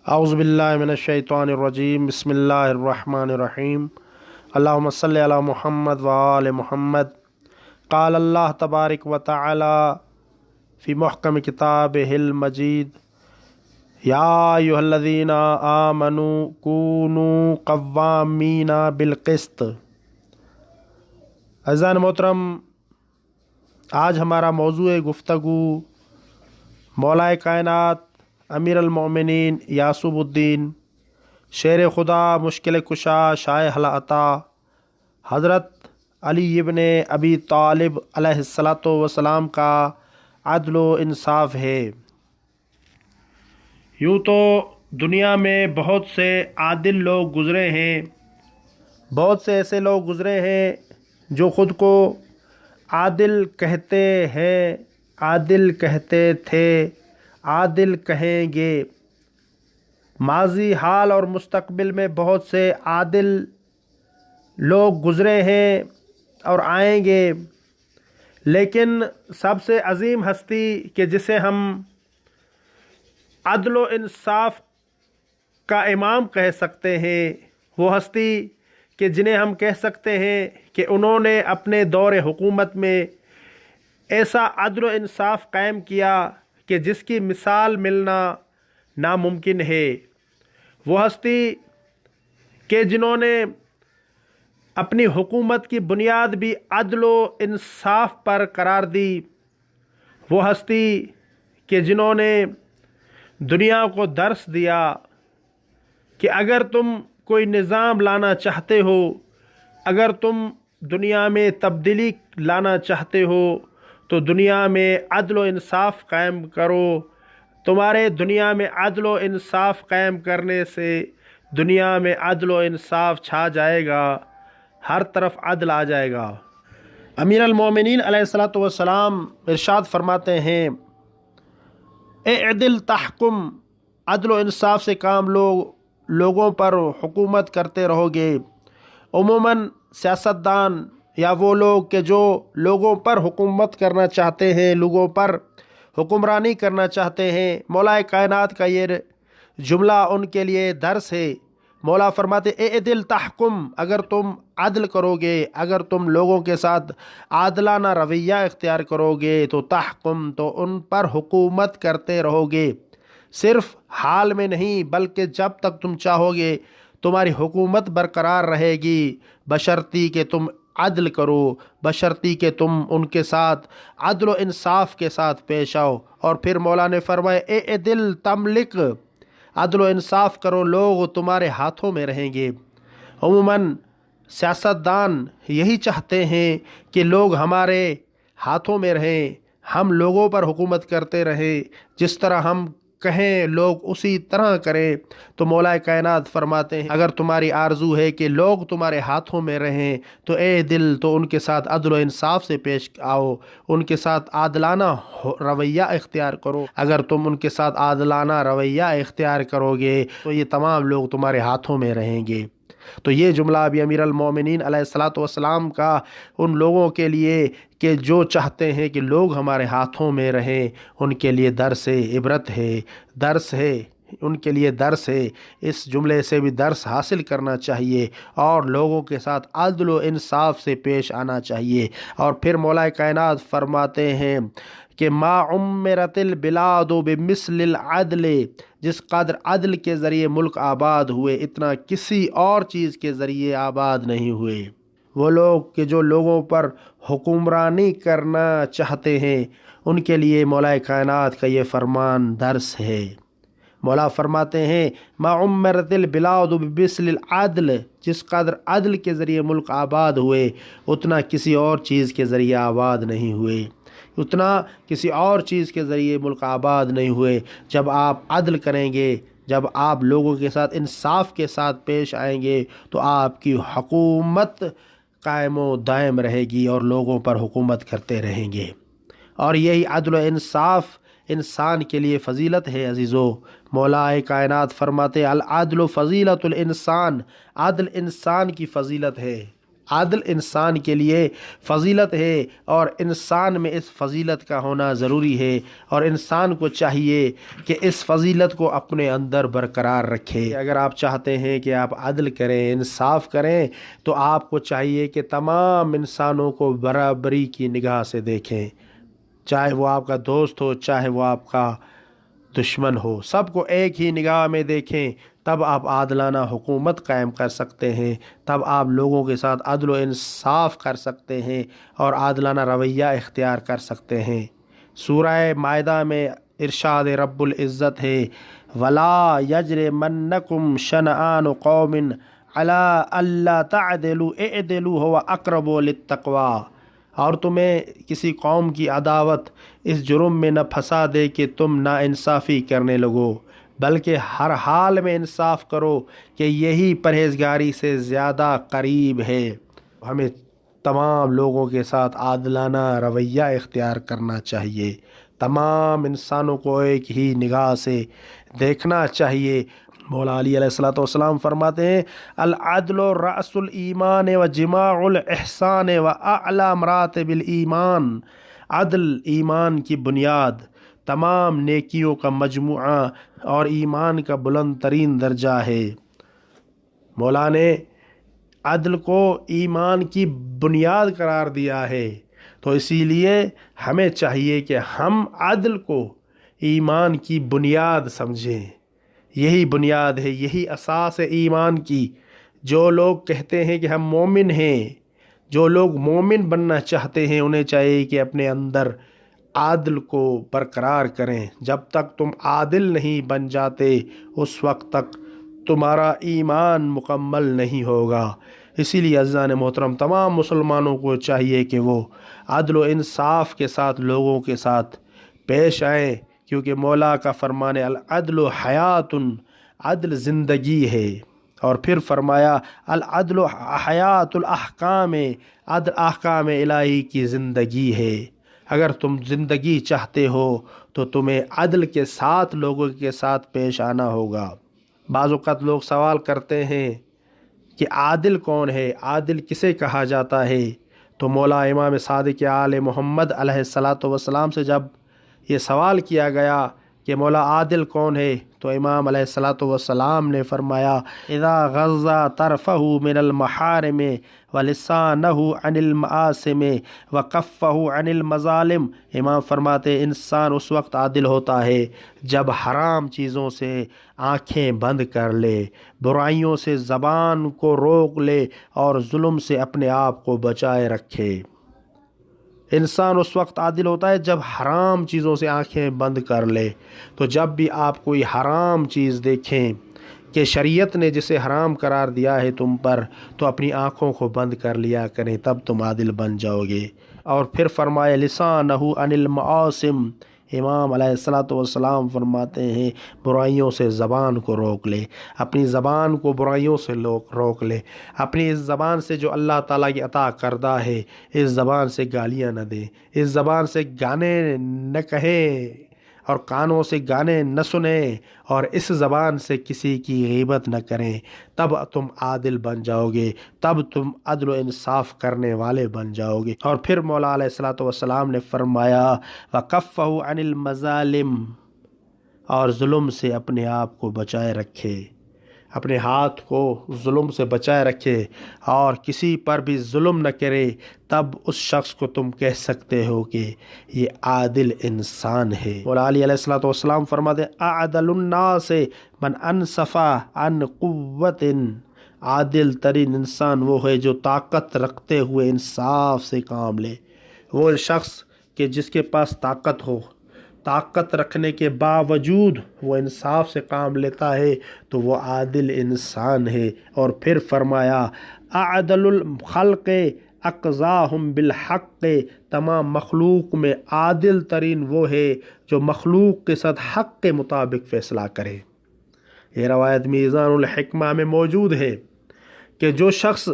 اعوذ باللہ من الشیطان الرجیم، بسم اللہ الرحمن الرحیم۔ اللہم صلی علی محمد و آل محمد۔ قال اللہ تبارک و تعالی فی محکم کتابہ المجید، یا ایھا الذین آمنوا کونوا قوامین بالقسط۔ عزیزان محترم، آج ہمارا موضوع گفتگو مولا کائنات امیر المومنین یعصب الدین شیر خدا مشکل کشا شائع عطا حضرت علی ابن ابی طالب علیہ الصلاۃ والسلام کا عدل و انصاف ہے۔ یوں تو دنیا میں بہت سے عادل لوگ گزرے ہیں، بہت سے ایسے لوگ گزرے ہیں جو خود کو عادل کہتے ہیں، عادل کہتے تھے، عادل کہیں گے۔ ماضی، حال اور مستقبل میں بہت سے عادل لوگ گزرے ہیں اور آئیں گے، لیکن سب سے عظیم ہستی کہ جسے ہم عدل و انصاف کا امام کہہ سکتے ہیں، وہ ہستی کہ جنہیں ہم کہہ سکتے ہیں کہ انہوں نے اپنے دور حکومت میں ایسا عدل و انصاف قائم کیا کہ جس کی مثال ملنا ناممکن ہے۔ وہ ہستی کہ جنہوں نے اپنی حکومت کی بنیاد بھی عدل و انصاف پر قرار دی، وہ ہستی کہ جنہوں نے دنیا کو درس دیا کہ اگر تم کوئی نظام لانا چاہتے ہو، اگر تم دنیا میں تبدیلی لانا چاہتے ہو تو دنیا میں عدل و انصاف قائم کرو۔ تمہارے دنیا میں عدل و انصاف قائم کرنے سے دنیا میں عدل و انصاف چھا جائے گا، ہر طرف عدل آ جائے گا۔ امیر المومنین علیہ الصلاۃ والسلام ارشاد فرماتے ہیں، اعدل تحکم، عدل و انصاف سے کام لوگوں پر حکومت کرتے رہو گے۔ عموماً سیاستدان یا وہ لوگ کہ جو لوگوں پر حکومت کرنا چاہتے ہیں، لوگوں پر حکمرانی کرنا چاہتے ہیں، مولا کائنات کا یہ جملہ ان کے لیے درس ہے۔ مولا فرماتے اعدل تحکم، اگر تم عدل کرو گے، اگر تم لوگوں کے ساتھ عادلانہ رویہ اختیار کرو گے تو تحکم، تو ان پر حکومت کرتے رہو گے۔ صرف حال میں نہیں بلکہ جب تک تم چاہو گے تمہاری حکومت برقرار رہے گی، بشرطی کہ تم عدل کرو، بشرطی کہ تم ان کے ساتھ عدل و انصاف کے ساتھ پیش آؤ۔ اور پھر مولا نے فرمایا اعدل تملک، عدل و انصاف کرو، لوگ تمہارے ہاتھوں میں رہیں گے۔ عموماً سیاستدان یہی چاہتے ہیں کہ لوگ ہمارے ہاتھوں میں رہیں، ہم لوگوں پر حکومت کرتے رہیں، جس طرح ہم کہیں لوگ اسی طرح کریں۔ تو مولا کائنات فرماتے ہیں اگر تمہاری آرزو ہے کہ لوگ تمہارے ہاتھوں میں رہیں تو اے دل، تو ان کے ساتھ عدل و انصاف سے پیش آؤ، ان کے ساتھ عادلانہ رویہ اختیار کرو۔ اگر تم ان کے ساتھ عادلانہ رویہ اختیار کرو گے تو یہ تمام لوگ تمہارے ہاتھوں میں رہیں گے۔ تو یہ جملہ بھی امیر المومنین علیہ الصلاۃ والسلام کا ان لوگوں کے لیے کہ جو چاہتے ہیں کہ لوگ ہمارے ہاتھوں میں رہیں، ان کے لیے درس عبرت ہے، درس ہے، ان کے لیے درس ہے۔ اس جملے سے بھی درس حاصل کرنا چاہیے اور لوگوں کے ساتھ عدل و انصاف سے پیش آنا چاہیے۔ اور پھر مولا کائنات فرماتے ہیں کہ ما عمرت البلاد بمثل العدل، جس قدر عدل کے ذریعے ملک آباد ہوئے اتنا کسی اور چیز کے ذریعے آباد نہیں ہوئے۔ وہ لوگ کہ جو لوگوں پر حکمرانی کرنا چاہتے ہیں، ان کے لیے مولا کائنات کا یہ فرمان درس ہے۔ مولا فرماتے ہیں ما عمرت البلاد بمثل العدل، جس قدر عدل کے ذریعے ملک آباد ہوئے اتنا کسی اور چیز کے ذریعے آباد نہیں ہوئے، اتنا کسی اور چیز کے ذریعے ملک آباد نہیں ہوئے۔ جب آپ عدل کریں گے، جب آپ لوگوں کے ساتھ انصاف کے ساتھ پیش آئیں گے تو آپ کی حکومت قائم و دائم رہے گی اور لوگوں پر حکومت کرتے رہیں گے۔ اور یہی عدل و انصاف انسان کے لیے فضیلت ہے عزیزو۔ مولا کائنات فرماتے العدل فضیلت الانسان، عدل انسان کی فضیلت ہے۔ عدل انسان کے لیے فضیلت ہے، اور انسان میں اس فضیلت کا ہونا ضروری ہے، اور انسان کو چاہیے کہ اس فضیلت کو اپنے اندر برقرار رکھے۔ اگر آپ چاہتے ہیں کہ آپ عدل کریں، انصاف کریں، تو آپ کو چاہیے کہ تمام انسانوں کو برابری کی نگاہ سے دیکھیں، چاہے وہ آپ کا دوست ہو، چاہے وہ آپ کا دشمن ہو، سب کو ایک ہی نگاہ میں دیکھیں، تب آپ عادلانہ حکومت قائم کر سکتے ہیں، تب آپ لوگوں کے ساتھ عدل و انصاف کر سکتے ہیں اور عادلانہ رویہ اختیار کر سکتے ہیں۔ سورہ مائدہ میں ارشاد رب العزت ہے، وَلَا يَجْرِمَنَّكُمْ شَنَآنُ قَوْمٍ عَلَىٰ أَلَّا تَعْدِلُوا اعْدِلُوا هُوَ أَقْرَبُ لِلتَّقْوَىٰ، اور تمہیں کسی قوم کی عداوت اس جرم میں نہ پھنسا دے کہ تم نا انصافی کرنے لگو، بلکہ ہر حال میں انصاف کرو کہ یہی پرہیزگاری سے زیادہ قریب ہے۔ ہمیں تمام لوگوں کے ساتھ عادلانہ رویہ اختیار کرنا چاہیے، تمام انسانوں کو ایک ہی نگاہ سے دیکھنا چاہیے۔ مولا علی علیہ الصلوۃ والسلام فرماتے ہیں، العدل رأس الایمان و جماع الاحسان و اعلی مراتب الایمان، عدل ایمان کی بنیاد، تمام نیکیوں کا مجموعہ اور ایمان کا بلند ترین درجہ ہے۔ مولا نے عدل کو ایمان کی بنیاد قرار دیا ہے، تو اسی لیے ہمیں چاہیے کہ ہم عدل کو ایمان کی بنیاد سمجھیں۔ یہی بنیاد ہے، یہی اساس ہے ایمان کی۔ جو لوگ کہتے ہیں کہ ہم مومن ہیں، جو لوگ مومن بننا چاہتے ہیں، انہیں چاہیے کہ اپنے اندر عادل کو برقرار کریں۔ جب تک تم عادل نہیں بن جاتے، اس وقت تک تمہارا ایمان مکمل نہیں ہوگا۔ اسی لیے عزیزان محترم، تمام مسلمانوں کو چاہیے کہ وہ عدل و انصاف کے ساتھ لوگوں کے ساتھ پیش آئیں، کیونکہ مولا کا فرمان العدل حیات، عدل زندگی ہے۔ اور پھر فرمایا العدل حیات الاحکام، عدل احکام الہی کی زندگی ہے۔ اگر تم زندگی چاہتے ہو تو تمہیں عدل کے ساتھ لوگوں کے ساتھ پیش آنا ہوگا۔ بعض اوقات لوگ سوال کرتے ہیں کہ عادل کون ہے، عادل کسے کہا جاتا ہے؟ تو مولا امام صادق آل محمد علیہ الصلوۃ والسلام سے جب یہ سوال کیا گیا کہ مولا عادل کون ہے، تو امام علیہ الصلوۃ والسلام نے فرمایا اذا غض طرفہ من المحارم ولسانہ عن المآثم وکفہ عن المظالم، امام فرماتے انسان اس وقت عادل ہوتا ہے جب حرام چیزوں سے آنکھیں بند کر لے، برائیوں سے زبان کو روک لے اور ظلم سے اپنے آپ کو بچائے رکھے۔ انسان اس وقت عادل ہوتا ہے جب حرام چیزوں سے آنکھیں بند کر لے۔ تو جب بھی آپ کوئی حرام چیز دیکھیں کہ شریعت نے جسے حرام قرار دیا ہے تم پر، تو اپنی آنکھوں کو بند کر لیا کریں، تب تم عادل بن جاؤ گے۔ اور پھر فرمائے لسانہ عن المعاصم، امام علیہ الصلوۃ والسلام فرماتے ہیں برائیوں سے زبان کو روک لے، اپنی زبان کو برائیوں سے روک لے، اپنی اس زبان سے جو اللہ تعالیٰ کی عطا کردہ ہے، اس زبان سے گالیاں نہ دیں، اس زبان سے گانے نہ کہیں اور کانوں سے گانے نہ سنیں، اور اس زبان سے کسی کی غیبت نہ کریں، تب تم عادل بن جاؤ گے، تب تم عدل و انصاف کرنے والے بن جاؤ گے۔ اور پھر مولا علیہ الصلوۃ والسلام نے فرمایا وَكَفَّهُ عَنِ الْمَظَالِمِ، اور ظلم سے اپنے آپ کو بچائے رکھے، اپنے ہاتھ کو ظلم سے بچائے رکھے اور کسی پر بھی ظلم نہ کرے، تب اس شخص کو تم کہہ سکتے ہو کہ یہ عادل انسان ہے۔ مولا علی علیہ الصلوۃ والسلام فرماتے ہیں اعدل الناس من انصف عن قوت، عادل ترین انسان وہ ہے جو طاقت رکھتے ہوئے انصاف سے کام لے۔ وہ شخص کہ جس کے پاس طاقت ہو، طاقت رکھنے کے باوجود وہ انصاف سے کام لیتا ہے، تو وہ عادل انسان ہے۔ اور پھر فرمایا اعدل الخلق اقضاہم بالحق، تمام مخلوق میں عادل ترین وہ ہے جو مخلوق کے ساتھ حق کے مطابق فیصلہ کرے۔ یہ روایت میزان الحکمہ میں موجود ہے کہ جو شخص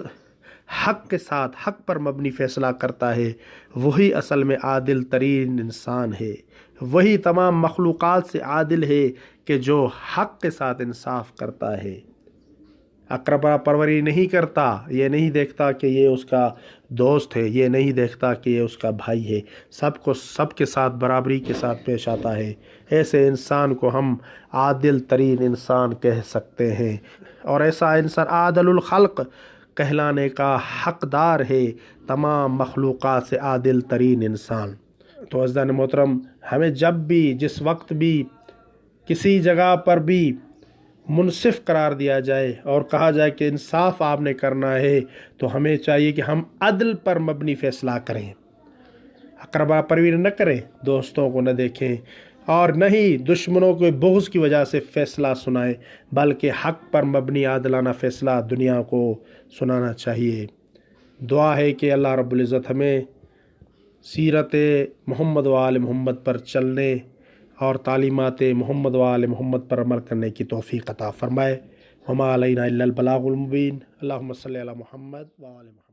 حق کے ساتھ حق پر مبنی فیصلہ کرتا ہے، وہی اصل میں عادل ترین انسان ہے، وہی تمام مخلوقات سے عادل ہے کہ جو حق کے ساتھ انصاف کرتا ہے۔ اقربا پروری نہیں کرتا، یہ نہیں دیکھتا کہ یہ اس کا دوست ہے، یہ نہیں دیکھتا کہ یہ اس کا بھائی ہے، سب کے ساتھ برابری کے ساتھ پیش آتا ہے، ایسے انسان کو ہم عادل ترین انسان کہہ سکتے ہیں، اور ایسا انسان عادل الخلق کہلانے کا حقدار ہے، تمام مخلوقات سے عادل ترین انسان۔ تو عزیزان محترم، ہمیں جب بھی جس وقت بھی کسی جگہ پر بھی منصف قرار دیا جائے اور کہا جائے کہ انصاف آپ نے کرنا ہے، تو ہمیں چاہیے کہ ہم عدل پر مبنی فیصلہ کریں، اقربا پروری نہ کریں، دوستوں کو نہ دیکھیں، اور نہ ہی دشمنوں کے بغض کی وجہ سے فیصلہ سنائیں، بلکہ حق پر مبنی عادلانہ فیصلہ دنیا کو سنانا چاہیے۔ دعا ہے کہ اللہ رب العزت ہمیں سیرت محمد و آل محمد پر چلنے اور تعلیمات محمد و آل محمد پر عمل کرنے کی توفیق عطا فرمائے۔ وما علینا الا البلاغ المبین۔ اللہم صلی علی محمد و آل محمد۔